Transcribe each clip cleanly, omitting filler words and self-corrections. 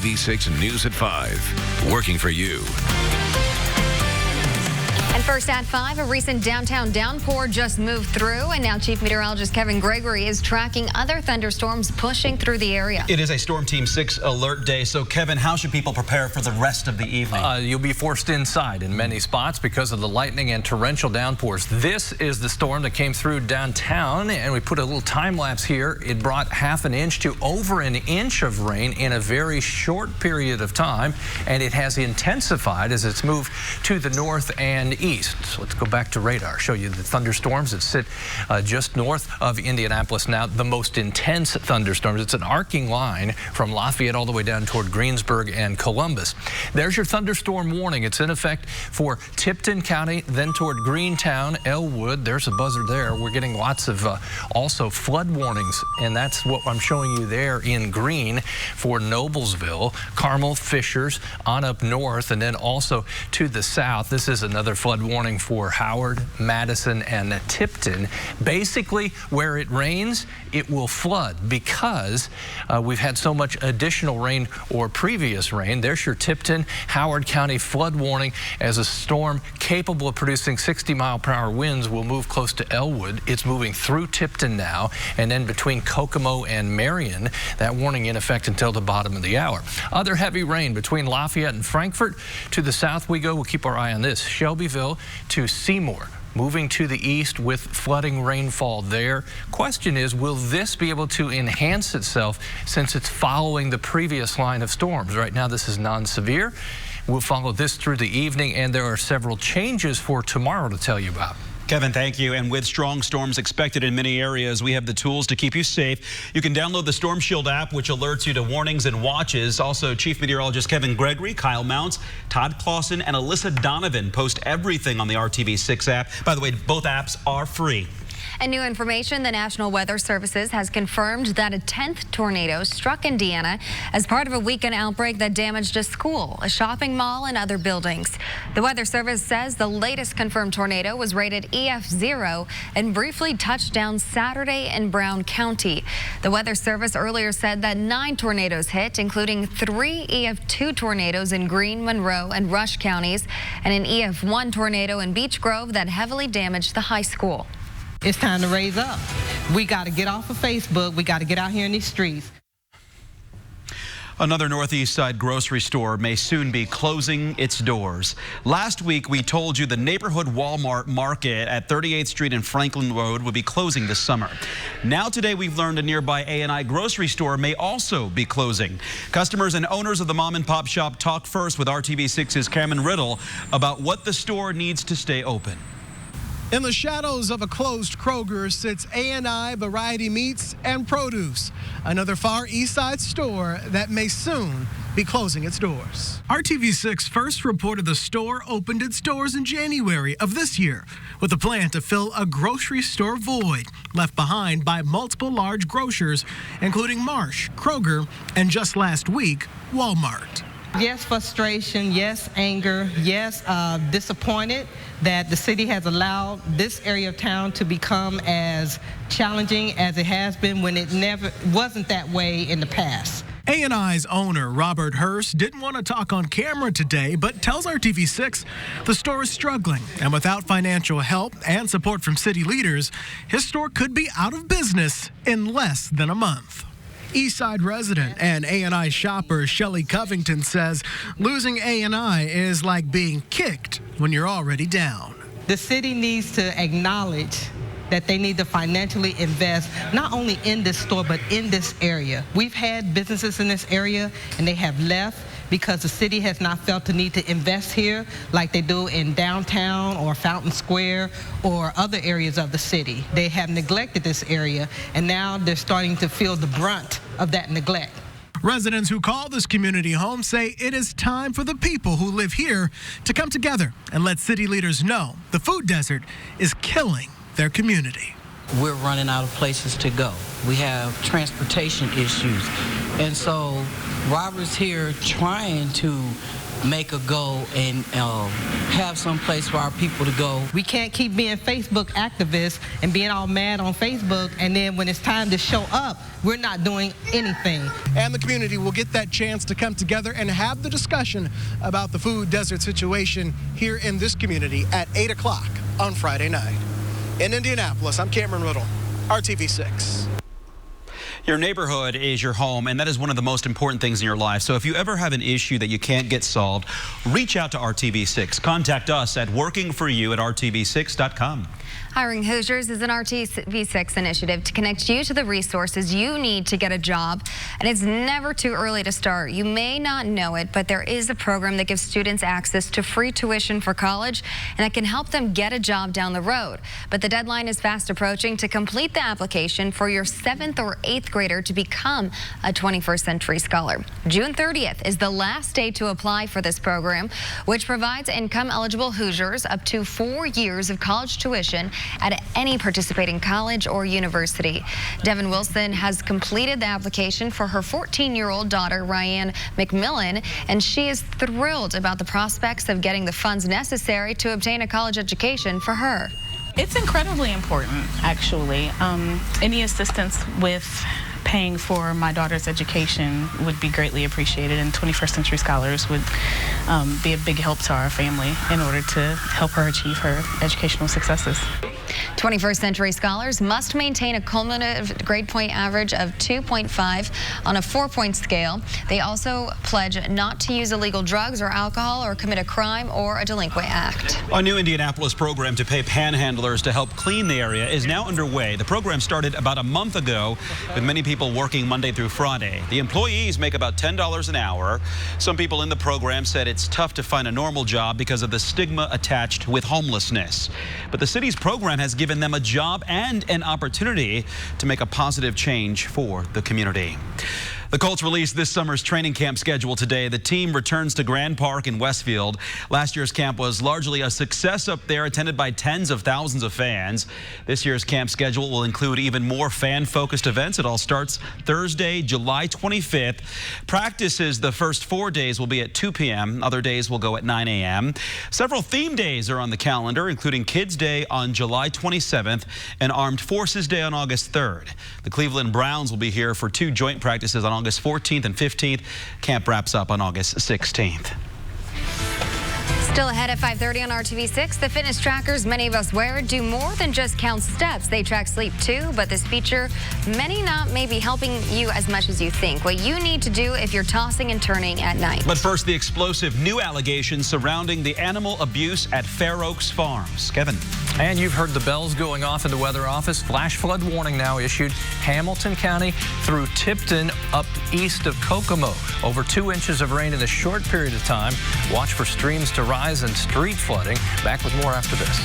RTV6 News at 5. Working for you. And first at 5, a recent downtown downpour just moved through, and now Chief Meteorologist Kevin Gregory is tracking other thunderstorms pushing through the area. It is a Storm Team 6 alert day. So, Kevin, how should people prepare for the rest of the evening? You'll be forced inside in many spots because of the lightning and torrential downpours. This is the storm that came through downtown, and we put a little time lapse here. It brought half an inch to over an inch of rain in a very short period of time, and it has intensified as it's moved to the north and east. So let's go back to radar, show you the thunderstorms that sit just north of Indianapolis now, the most intense thunderstorms. It's an arcing line from Lafayette all the way down toward Greensburg and Columbus. There's your thunderstorm warning. It's in effect for Tipton County, then toward Greentown, Elwood. There's a buzzer there. We're getting lots of also flood warnings, and that's what I'm showing you there in green for Noblesville, Carmel, Fishers, on up north, and then also to the south. This is another flood warning for Howard, Madison, and Tipton. Basically, where it rains, it will flood because we've had so much additional rain or previous rain. There's your Tipton, Howard County flood warning as a storm capable of producing 60-mile-per-hour winds will move close to Elwood. It's moving through Tipton now, and then between Kokomo and Marion, that warning in effect until the bottom of the hour. Other heavy rain between Lafayette and Frankfort. To the south we go. We'll keep our eye on this. Shelbyville to Seymour. Moving to the east with flooding rainfall there. Question is, will this be able to enhance itself since it's following the previous line of storms? Right now, this is non-severe. We'll follow this through the evening, and there are several changes for tomorrow to tell you about. Kevin, thank you. And with strong storms expected in many areas, we have the tools to keep you safe. You can download the Storm Shield app, which alerts you to warnings and watches. Also, Chief Meteorologist Kevin Gregory, Kyle Mounts, Todd Clausen, and Alyssa Donovan post everything on the RTV6 app. By the way, both apps are free. And new information, the National Weather Services has confirmed that a 10th tornado struck Indiana as part of a weekend outbreak that damaged a school, a shopping mall, and other buildings. The Weather Service says the latest confirmed tornado was rated EF0 and briefly touched down Saturday in Brown County. The Weather Service earlier said that 9 tornadoes hit, including 3 EF2 tornadoes in Greene, Monroe, and Rush counties, and an EF1 tornado in Beech Grove that heavily damaged the high school. It's time to raise up. We got to get off of Facebook. We got to get out here in these streets. Another Northeast Side grocery store may soon be closing its doors. Last week, we told you the neighborhood Walmart market at 38th Street and Franklin Road would be closing this summer. Now today, we've learned a nearby A&I grocery store may also be closing. Customers and owners of the mom and pop shop talked first with RTV6's Cameron Riddle about what the store needs to stay open. In the shadows of a closed Kroger sits A&I Variety Meats and Produce, another Far East Side store that may soon be closing its doors. RTV6 first reported the store opened its doors in January of this year with a plan to fill a grocery store void left behind by multiple large grocers, including Marsh, Kroger, and just last week, Walmart. Yes, frustration. Yes, anger. Yes, disappointed that the city has allowed this area of town to become as challenging as it has been when it never wasn't that way in the past. A&I's owner, Robert Hurst, didn't want to talk on camera today, but tells RTV6 the store is struggling, and without financial help and support from city leaders, his store could be out of business in less than a month. Eastside resident and A&I shopper Shelley Covington says losing A&I is like being kicked when you're already down. The city needs to acknowledge that they need to financially invest not only in this store but in this area. We've had businesses in this area and they have left because the city has not felt the need to invest here like they do in downtown or Fountain Square or other areas of the city. They have neglected this area, and now they're starting to feel the brunt of that neglect. Residents who call this community home say it is time for the people who live here to come together and let city leaders know the food desert is killing their community. We're running out of places to go. We have transportation issues. And so Robert's here trying to make a goal and have some place for our people to go. We can't keep being Facebook activists and being all mad on Facebook, and then when it's time to show up, we're not doing anything. And the community will get that chance to come together and have the discussion about the food desert situation here in this community at 8 o'clock on Friday night. In Indianapolis, I'm Cameron Riddle, RTV6. Your neighborhood is your home, and that is one of the most important things in your life. So if you ever have an issue that you can't get solved, reach out to RTV6. Contact us at workingforyou@rtv6.com. Hiring Hoosiers is an RTV6 initiative to connect you to the resources you need to get a job, and it's never too early to start. You may not know it, but there is a program that gives students access to free tuition for college, and that can help them get a job down the road. But the deadline is fast approaching to complete the application for your 7th or 8th grader to become a 21st Century Scholar. June 30th is the last day to apply for this program, which provides income-eligible Hoosiers up to 4 years of college tuition at any participating college or university. Devin Wilson has completed the application for her 14-year-old daughter, Ryan McMillan, and she is thrilled about the prospects of getting the funds necessary to obtain a college education for her. It's incredibly important, actually. Any assistance with paying for my daughter's education would be greatly appreciated, and 21st Century Scholars would be a big help to our family in order to help her achieve her educational successes. 21st Century Scholars must maintain a cumulative grade point average of 2.5 on a 4-point scale. They also pledge not to use illegal drugs or alcohol or commit a crime or a delinquent act. A new Indianapolis program to pay panhandlers to help clean the area is now underway. The program started about a month ago with many people working Monday through Friday. The employees make about $10 an hour. Some people in the program said it's tough to find a normal job because of the stigma attached with homelessness. But the city's program has given them a job and an opportunity to make a positive change for the community. The Colts released this summer's training camp schedule today. The team returns to Grand Park in Westfield. Last year's camp was largely a success up there, attended by tens of thousands of fans. This year's camp schedule will include even more fan-focused events. It all starts Thursday, July 25th. Practices the first 4 days will be at 2 p.m. Other days will go at 9 a.m. Several theme days are on the calendar, including Kids Day on July 27th and Armed Forces Day on August 3rd. The Cleveland Browns will be here for 2 joint practices on August 14th and 15th. Camp wraps up on August 16th. Still ahead at 5:30 on RTV6, the fitness trackers many of us wear do more than just count steps. They track sleep too, but this feature may be helping you as much as you think. What you need to do if you're tossing and turning at night. But first, the explosive new allegations surrounding the animal abuse at Fair Oaks Farms. Kevin. And you've heard the bells going off in the weather office. Flash flood warning now issued Hamilton County through Tipton up east of Kokomo. Over 2 inches of rain in a short period of time. Watch for streams to rise and street flooding. Back with more after this.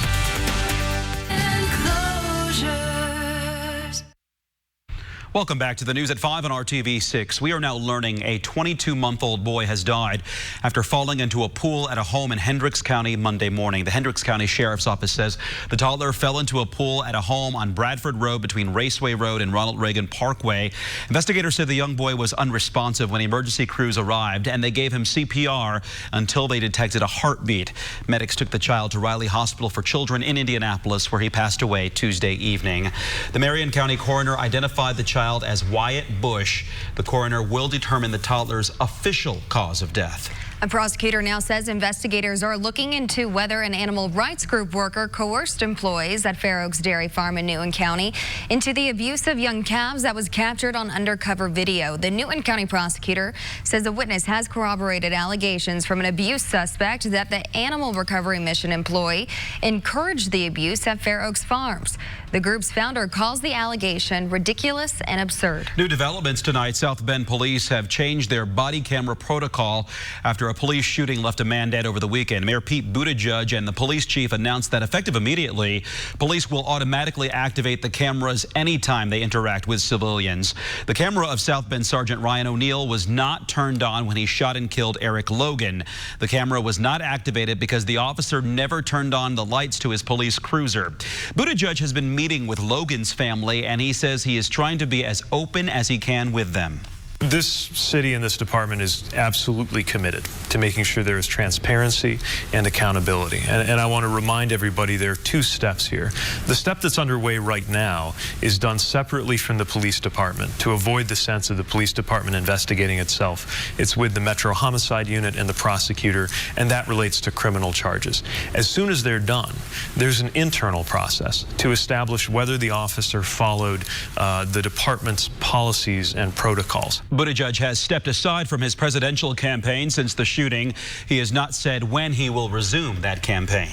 Welcome back to the news at 5 on RTV6. We are now learning a 22-month-old boy has died after falling into a pool at a home in Hendricks County Monday morning. The Hendricks County Sheriff's Office says the toddler fell into a pool at a home on Bradford Road between Raceway Road and Ronald Reagan Parkway. Investigators said the young boy was unresponsive when emergency crews arrived, and they gave him CPR until they detected a heartbeat. Medics took the child to Riley Hospital for Children in Indianapolis, where he passed away Tuesday evening. The Marion County coroner identified the child as Wyatt Bush. The coroner will determine the toddler's official cause of death. A prosecutor now says investigators are looking into whether an animal rights group worker coerced employees at Fair Oaks Dairy Farm in Newton County into the abuse of young calves that was captured on undercover video. The Newton County prosecutor says a witness has corroborated allegations from an abuse suspect that the animal recovery mission employee encouraged the abuse at Fair Oaks Farms. The group's founder calls the allegation ridiculous and absurd. New developments tonight. South Bend police have changed their body camera protocol after a police shooting left a man dead over the weekend. Mayor Pete Buttigieg and the police chief announced that effective immediately, police will automatically activate the cameras anytime they interact with civilians. The camera of South Bend Sergeant Ryan O'Neill was not turned on when he shot and killed Eric Logan. The camera was not activated because the officer never turned on the lights to his police cruiser. Buttigieg has been meeting with Logan's family, and he says he is trying to be as open as he can with them. This city and this department is absolutely committed to making sure there is transparency and accountability. And I want to remind everybody there are two steps here. The step that's underway right now is done separately from the police department to avoid the sense of the police department investigating itself. It's with the Metro Homicide Unit and the prosecutor, and that relates to criminal charges. As soon as they're done, there's an internal process to establish whether the officer followed the department's policies and protocols. Buttigieg has stepped aside from his presidential campaign since the shooting. He has not said when he will resume that campaign.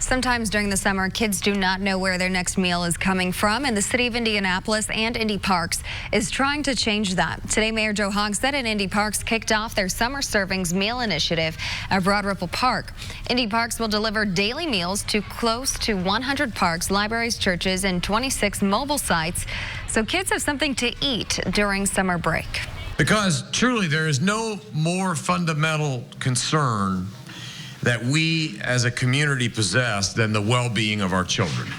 Sometimes during the summer, kids do not know where their next meal is coming from, and the city of Indianapolis and Indy Parks is trying to change that. Today, Mayor Joe Hogsett and Indy Parks kicked off their Summer Servings Meal Initiative at Broad Ripple Park. Indy Parks will deliver daily meals to close to 100 parks, libraries, churches, and 26 mobile sites, so kids have something to eat during summer break. Because truly, there is no more fundamental concern that we as a community possess than the well-being of our children.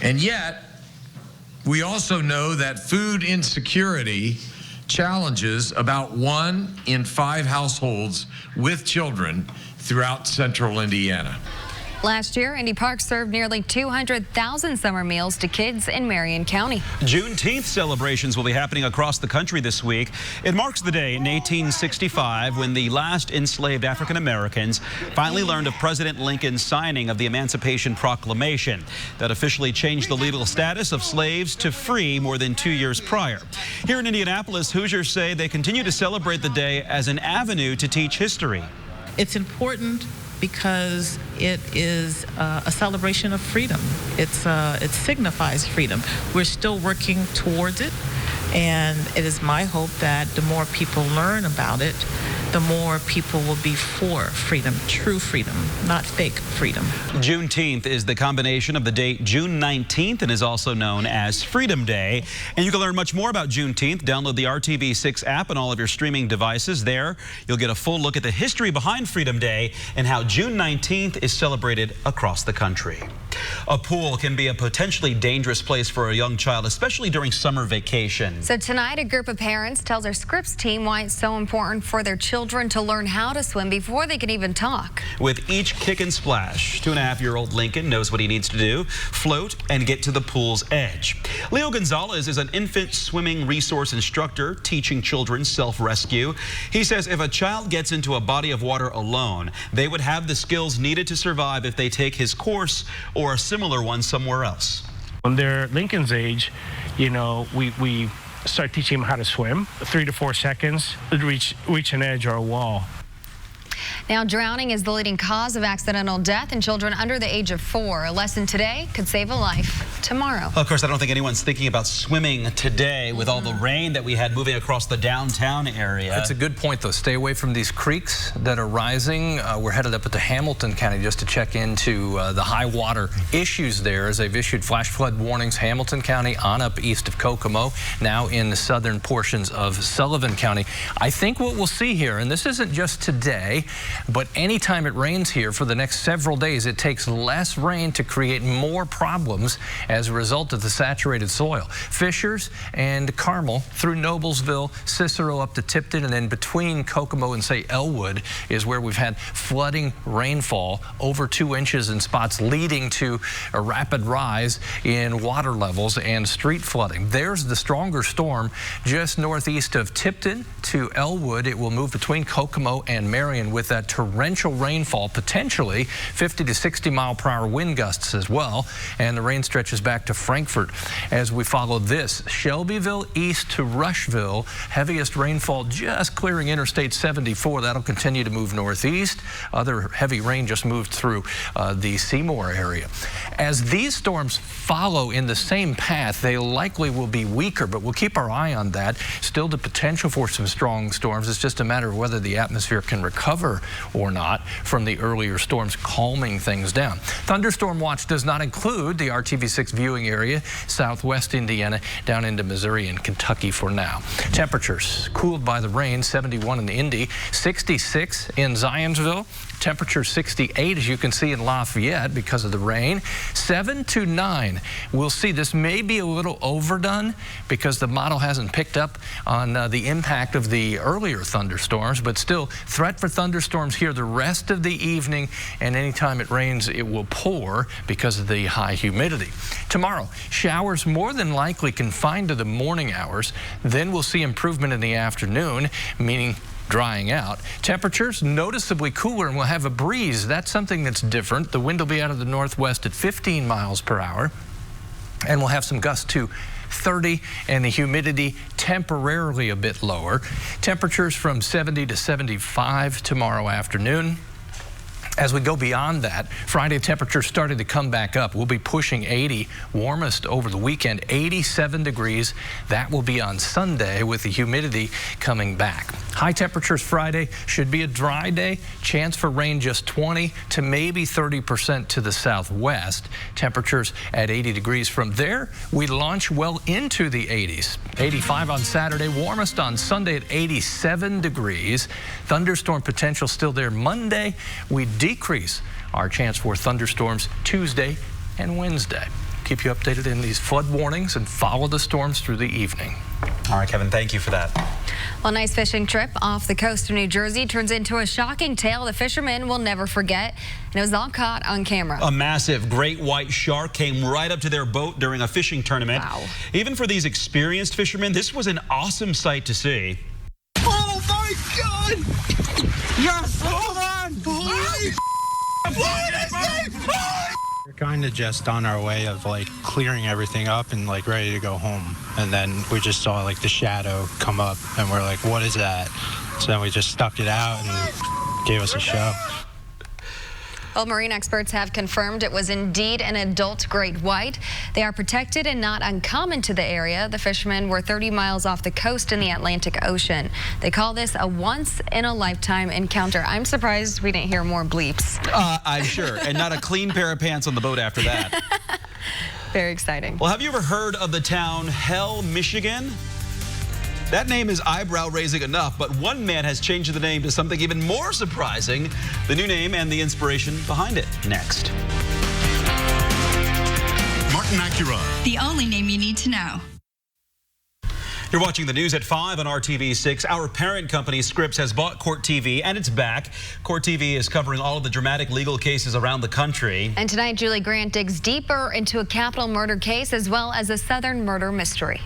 And yet, we also know that food insecurity challenges about 1 in 5 households with children throughout central Indiana. Last year, Indy Parks served nearly 200,000 summer meals to kids in Marion County. Juneteenth celebrations will be happening across the country this week. It marks the day in 1865 when the last enslaved African Americans finally learned of President Lincoln's signing of the Emancipation Proclamation that officially changed the legal status of slaves to free more than 2 years prior. Here in Indianapolis, Hoosiers say they continue to celebrate the day as an avenue to teach history. It's important because it is a celebration of freedom. It signifies freedom. We're still working towards it, and it is my hope that the more people learn about it, the more people will be for freedom, true freedom, not fake freedom. Juneteenth is the combination of the date June 19th and is also known as Freedom Day. And you can learn much more about Juneteenth. Download the RTV6 app on all of your streaming devices. There, you'll get a full look at the history behind Freedom Day and how June 19th is celebrated across the country. A pool can be a potentially dangerous place for a young child, especially during summer vacation. So tonight, a group of parents tells our Scripps team why it's so important for their children to learn how to swim before they can even talk. With each kick and splash, 2.5-year-old Lincoln knows what he needs to do: float and get to the pool's edge. Leo Gonzalez is an infant swimming resource instructor teaching children self-rescue. He says if a child gets into a body of water alone, they would have the skills needed to survive if they take his course or a similar one somewhere else. When they're Lincoln's age, you know, we start teaching them how to swim. 3 to 4 seconds to reach an edge or a wall. Now, drowning is the leading cause of accidental death in children under the age of 4. A lesson today could save a life tomorrow. Of course, I don't think anyone's thinking about swimming today with all the rain that we had moving across the downtown area. That's a good point, though. Stay away from these creeks that are rising. We're headed up to Hamilton County just to check into the high water issues there, as they've issued flash flood warnings. Hamilton County on up east of Kokomo, now in the southern portions of Sullivan County. I think what we'll see here, and this isn't just today, but anytime it rains here for the next several days, it takes less rain to create more problems as a result of the saturated soil. Fishers and Carmel through Noblesville, Cicero up to Tipton, and then between Kokomo and, say, Elwood is where we've had flooding rainfall over 2 inches in spots, leading to a rapid rise in water levels and street flooding. There's the stronger storm just northeast of Tipton to Elwood. It will move between Kokomo and Marion with that torrential rainfall, potentially 50 to 60 mile-per-hour wind gusts as well, and the rain stretches back to Frankfort as we follow this. Shelbyville east to Rushville, heaviest rainfall just clearing Interstate 74. That'll continue to move northeast. Other heavy rain just moved through the Seymour area. As these storms follow in the same path, they likely will be weaker, but we'll keep our eye on that. Still the potential for some strong storms. It's just a matter of whether the atmosphere can recover or not from the earlier storms, calming things down. Thunderstorm watch does not include the RTV6 viewing area, southwest Indiana, down into Missouri and Kentucky for now. Temperatures cooled by the rain, 71 in Indy, 66 in Zionsville, Temperature 68, as you can see in Lafayette because of the rain. 7 to 9. We'll see. This may be a little overdone because the model hasn't picked up on the impact of the earlier thunderstorms, but still threat for thunderstorms here the rest of the evening, and anytime it rains, it will pour because of the high humidity. Tomorrow, showers more than likely confined to the morning hours. Then we'll see improvement in the afternoon, meaning drying out. Temperatures noticeably cooler, and we'll have a breeze. That's something that's different. The wind will be out of the northwest at 15 miles per hour, and we'll have some gusts to 30, and the humidity temporarily a bit lower. Temperatures from 70 to 75 tomorrow afternoon. As we go beyond that, Friday temperatures started to come back up. We'll be pushing 80, warmest over the weekend, 87 degrees. That will be on Sunday with the humidity coming back. High temperatures Friday, should be a dry day. Chance for rain just 20 to maybe 30% to the southwest. Temperatures at 80 degrees. From there, we launch well into the 80s. 85 on Saturday, warmest on Sunday at 87 degrees. Thunderstorm potential still there Monday. We decrease our chance for thunderstorms Tuesday and Wednesday. Keep you updated in these flood warnings and follow the storms through the evening. All right, Kevin, thank you for that. Well, a nice fishing trip off the coast of New Jersey turns into a shocking tale the fishermen will never forget, and it was all caught on camera. A massive great white shark came right up to their boat during a fishing tournament. Wow. Even for these experienced fishermen, this was an awesome sight to see. Oh my God! Yes! Hold on! We're kind of just on our way of like clearing everything up and like ready to go home, and then we just saw like the shadow come up and we're like, what is that? So then we just stuck it out and gave us a show. Well, marine experts have confirmed it was indeed an adult great white. They are protected and not uncommon to the area. The fishermen were 30 miles off the coast in the Atlantic Ocean. They call this a once-in-a-lifetime encounter. I'm surprised we didn't hear more bleeps. I'm sure, and not a clean pair of pants on the boat after that. Very exciting. Well, have you ever heard of the town Hell, Michigan? That name is eyebrow-raising enough, but one man has changed the name to something even more surprising. The new name and the inspiration behind it. Next. Martin Acura. The only name you need to know. You're watching the news at 5 on RTV6. Our parent company, Scripps, has bought Court TV, and it's back. Court TV is covering all of the dramatic legal cases around the country. And tonight, Julie Grant digs deeper into a capital murder case as well as a Southern murder mystery.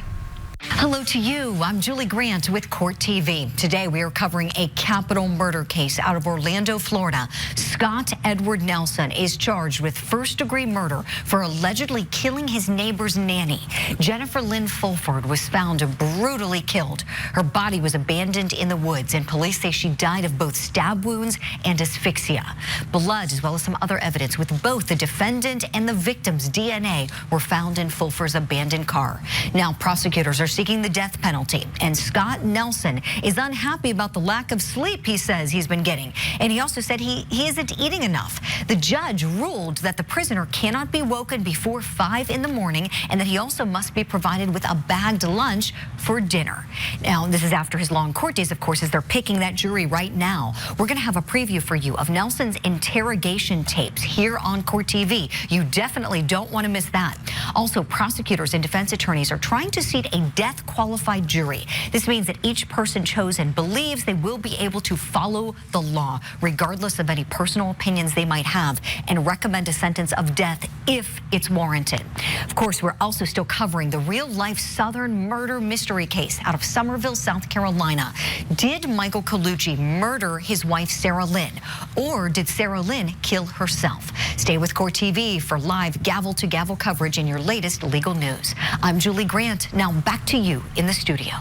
Hello to you. I'm Julie Grant with Court TV. Today we are covering a capital murder case out of Orlando, Florida. Scott Edward Nelson is charged with first-degree murder for allegedly killing his neighbor's nanny. Jennifer Lynn Fulford was found brutally killed. Her body was abandoned in the woods, and police say she died of both stab wounds and asphyxia. Blood, as well as some other evidence with both the defendant and the victim's DNA, were found in Fulford's abandoned car. Now prosecutors are seeking the death penalty, and Scott Nelson is unhappy about the lack of sleep he says he's been getting, and he also said he isn't eating enough. The judge ruled that the prisoner cannot be woken before 5 in the morning, and that he also must be provided with a bagged lunch for dinner. Now, this is after his long court days, of course, as they're picking that jury right now. We're going to have a preview for you of Nelson's interrogation tapes here on Court TV. You definitely don't want to miss that. Also, prosecutors and defense attorneys are trying to seat a death-qualified jury. This means that each person chosen believes they will be able to follow the law, regardless of any personal opinions they might have, and recommend a sentence of death if it's warranted. Of course, we're also still covering the real-life Southern murder mystery case out of Somerville, South Carolina. Did Michael Colucci murder his wife, Sarah Lynn, or did Sarah Lynn kill herself? Stay with Court TV for live gavel-to-gavel coverage in your latest legal news. I'm Julie Grant. Now back to you in the studio.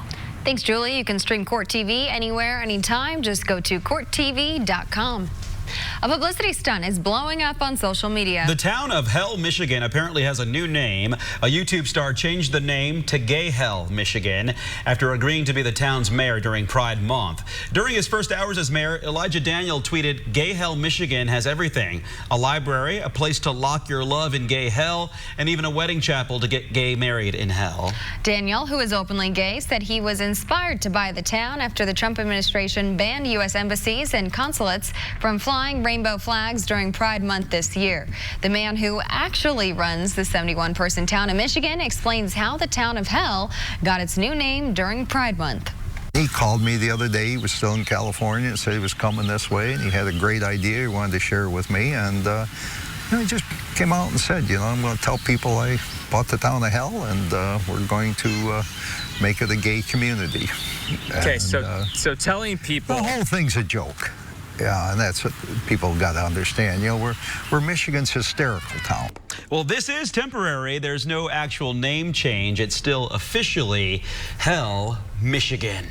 Thanks, Julie. You can stream Court TV anywhere, anytime. Just go to courttv.com. A publicity stunt is blowing up on social media. The town of Hell, Michigan apparently has a new name. A YouTube star changed the name to Gay Hell, Michigan, after agreeing to be the town's mayor during Pride Month. During his first hours as mayor, Elijah Daniel tweeted, "Gay Hell, Michigan has everything. A library, a place to lock your love in gay hell, and even a wedding chapel to get gay married in hell." Daniel, who is openly gay, said he was inspired to buy the town after the Trump administration banned U.S. embassies and consulates from flying flying rainbow flags during Pride Month this year. The man who actually runs the 71-person town in Michigan explains how the town of Hell got its new name during Pride Month. He called me the other day. He was still in California and said he was coming this way, and he had a great idea. He wanted to share it with me, and he just came out and said, I'm going to tell people I bought the town of Hell, and we're going to make it a gay community. Okay, and, so telling people... The whole thing's a joke. Yeah, and that's what people got to understand. We're Michigan's hysterical town. Well, this is temporary. There's no actual name change. It's still officially Hell, Michigan.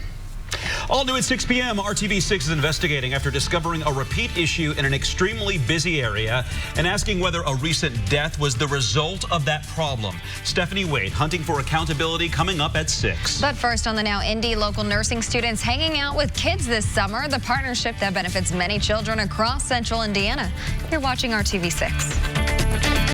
All new at 6 p.m., RTV6 is investigating after discovering a repeat issue in an extremely busy area and asking whether a recent death was the result of that problem. Stephanie Wade hunting for accountability coming up at 6. But first on the Now, Indy local nursing students hanging out with kids this summer, the partnership that benefits many children across central Indiana. You're watching RTV6.